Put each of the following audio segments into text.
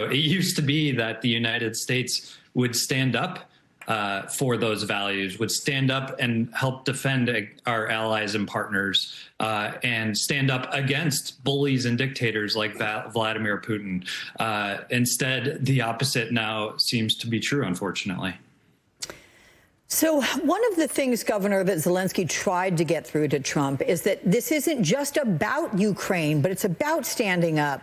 It used to be that the United States would stand up for those values, would stand up and help defend our allies and partners, and stand up against bullies and dictators like Vladimir Putin. Instead, the opposite now seems to be true, unfortunately. So one of the things, Governor, that Zelensky tried to get through to Trump is that this isn't just about Ukraine, but it's about standing up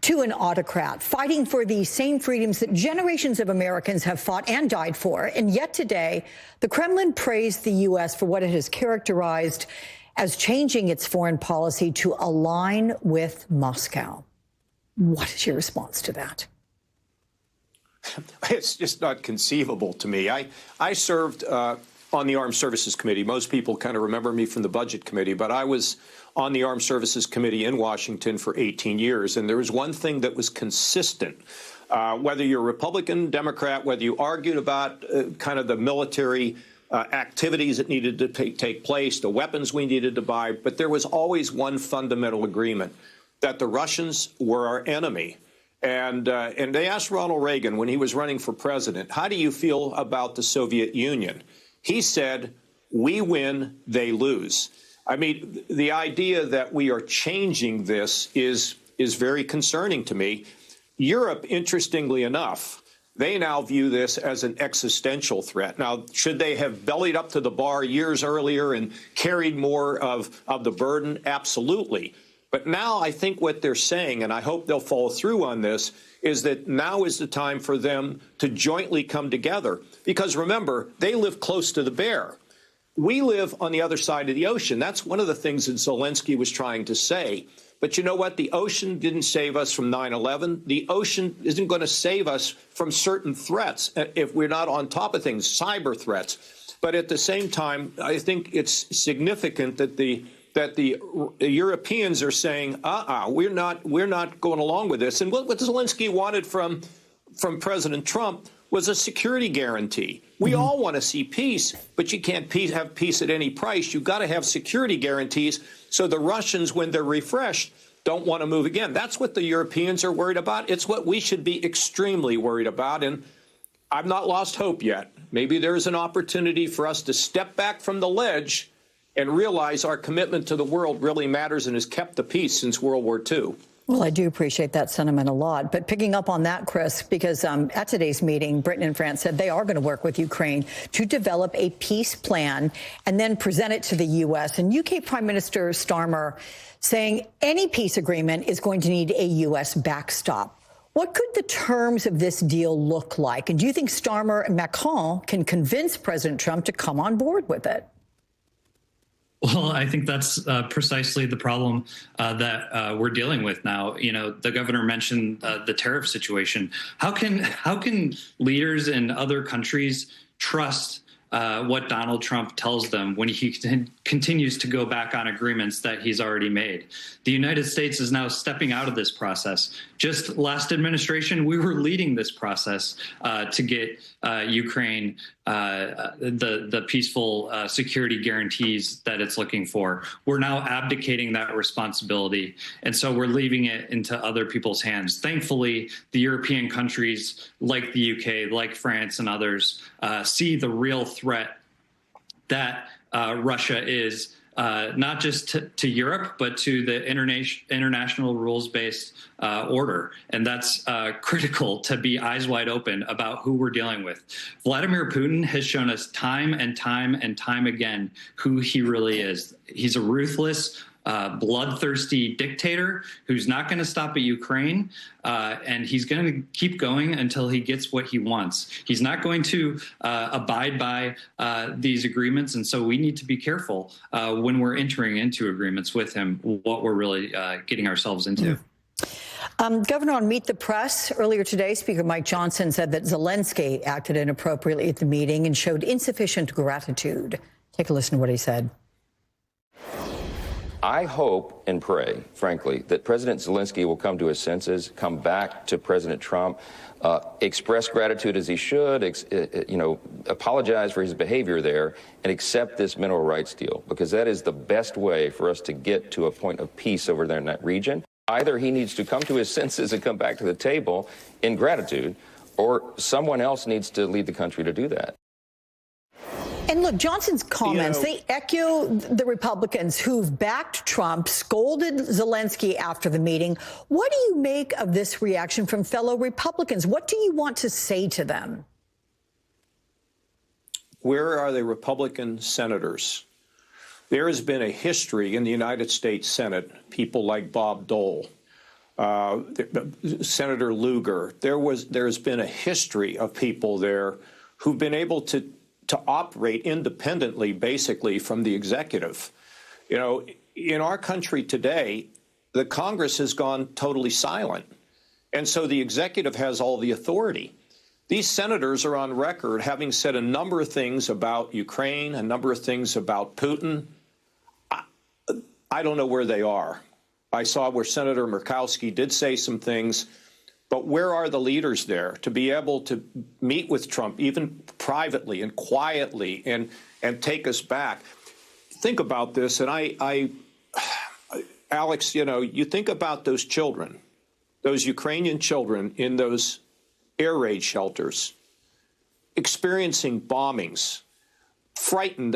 to an autocrat, fighting for the same freedoms that generations of Americans have fought and died for. And yet today, the Kremlin praised the U.S. for what it has characterized as changing its foreign policy to align with Moscow. What is your response to that? It's just not conceivable to me. I served on the Armed Services Committee. Most people kind of remember me from the Budget Committee, but I was on the Armed Services Committee in Washington for 18 years. And there was one thing that was consistent. Whether you're Republican, Democrat, whether you argued about kind of the military activities that needed to take place, the weapons we needed to buy, but there was always one fundamental agreement, that the Russians were our enemy. And they asked Ronald Reagan when he was running for president, how do you feel about the Soviet Union? He said, we win, they lose. I mean, the idea that we are changing this is very concerning to me. Europe, interestingly enough, they now view this as an existential threat. Now, should they have bellied up to the bar years earlier and carried more of the burden? Absolutely. But now I think what they're saying, and I hope they'll follow through on this, is that now is the time for them to jointly come together. Because remember, they live close to the bear. We live on the other side of the ocean. That's one of the things that Zelensky was trying to say. But you know what? The ocean didn't save us from 9/11. The ocean isn't going to save us from certain threats if we're not on top of things, cyber threats. But at the same time, I think it's significant that the Europeans are saying, we're not going along with this. And what Zelensky wanted from President Trump was a security guarantee. We all want to see peace, but you can't have peace at any price. You've got to have security guarantees so the Russians, when they're refreshed, don't want to move again. That's what the Europeans are worried about. It's what we should be extremely worried about. And I've not lost hope yet. Maybe there is an opportunity for us to step back from the ledge and realize our commitment to the world really matters and has kept the peace since World War II. Well, I do appreciate that sentiment a lot. But picking up on that, Chris, because at today's meeting, Britain and France said they are going to work with Ukraine to develop a peace plan and then present it to the U.S. And UK Prime Minister Starmer saying any peace agreement is going to need a U.S. backstop. What could the terms of this deal look like? And do you think Starmer and Macron can convince President Trump to come on board with it? Well, I think that's precisely the problem that we're dealing with now. You know, the governor mentioned the tariff situation. How can leaders in other countries trust what Donald Trump tells them when he continues to go back on agreements that he's already made? The United States is now stepping out of this process. Just last administration, we were leading this process to get Ukraine the peaceful security guarantees that it's looking for. We're now abdicating that responsibility, and so we're leaving it into other people's hands. Thankfully, the European countries like the UK, like France and others, see the real threat that Russia is, not just to Europe, but to the international rules-based order. And that's critical to be eyes wide open about who we're dealing with. Vladimir Putin has shown us time and time and time again who he really is. He's a ruthless, bloodthirsty dictator who's not going to stop at Ukraine, and he's going to keep going until he gets what he wants. He's not going to abide by these agreements, and so we need to be careful when we're entering into agreements with him, what we're really getting ourselves into. Governor, on Meet the Press earlier today, Speaker Mike Johnson said that Zelensky acted inappropriately at the meeting and showed insufficient gratitude. Take a listen to what he said. I hope and pray, frankly, that President Zelensky will come to his senses, come back to President Trump, express gratitude as he should, apologize for his behavior there, and accept this mineral rights deal, because that is the best way for us to get to a point of peace over there in that region. Either he needs to come to his senses and come back to the table in gratitude, or someone else needs to lead the country to do that. And look, Johnson's comments, they echo the Republicans who've backed Trump, scolded Zelensky after the meeting. What do you make of this reaction from fellow Republicans? What do you want to say to them? Where are the Republican senators? There has been a history in the United States Senate, people like Bob Dole, Senator Lugar. There's been a history of people there who've been able to operate independently, basically, from the executive. You know, in our country today, the Congress has gone totally silent. And so the executive has all the authority. These senators are on record having said a number of things about Ukraine, a number of things about Putin. I don't know where they are. I saw where Senator Murkowski did say some things, but where are the leaders there to be able to meet with Trump, even privately and quietly, and take us back? Think about this, and Alex, you know, you think about those children, those Ukrainian children in those air raid shelters, experiencing bombings, frightened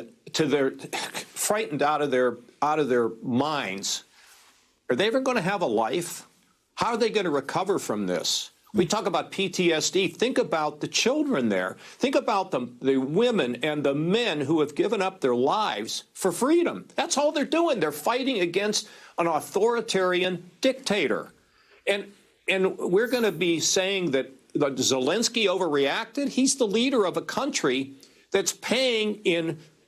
out of their minds. Are they ever going to have a life? How are they going to recover from this? We talk about PTSD. Think about the children there. Think about the women and the men who have given up their lives for freedom. That's all they're doing. They're fighting against an authoritarian dictator. And we're going to be saying that Zelensky overreacted. He's the leader of a country that's paying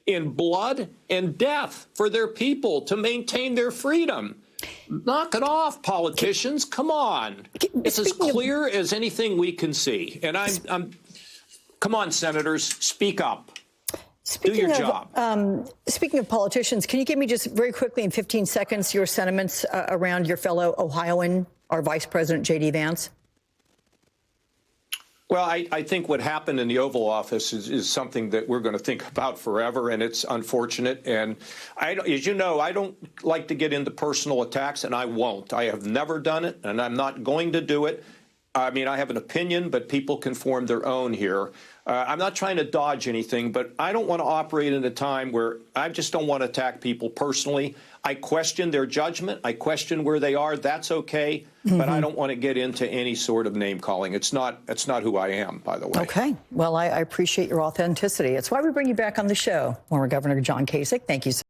in blood and death for their people to maintain their freedom. Knock it off, politicians. Come on. It's as clear as anything we can see. And come on, senators, speak up. Do your job. Speaking of politicians, can you give me just very quickly in 15 seconds your sentiments around your fellow Ohioan, our Vice President, J.D. Vance? Well, I think what happened in the Oval Office is something that we're going to think about forever, and it's unfortunate. And as you know, I don't like to get into personal attacks, and I won't. I have never done it, and I'm not going to do it. I mean, I have an opinion, but people can form their own here. I'm not trying to dodge anything, but I don't want to operate in a time where I just don't want to attack people personally. I question their judgment. I question where they are. That's okay. But I don't want to get into any sort of name calling. It's not who I am, by the way. Okay. Well, I appreciate your authenticity. It's why we bring you back on the show, former Governor John Kasich. Thank you so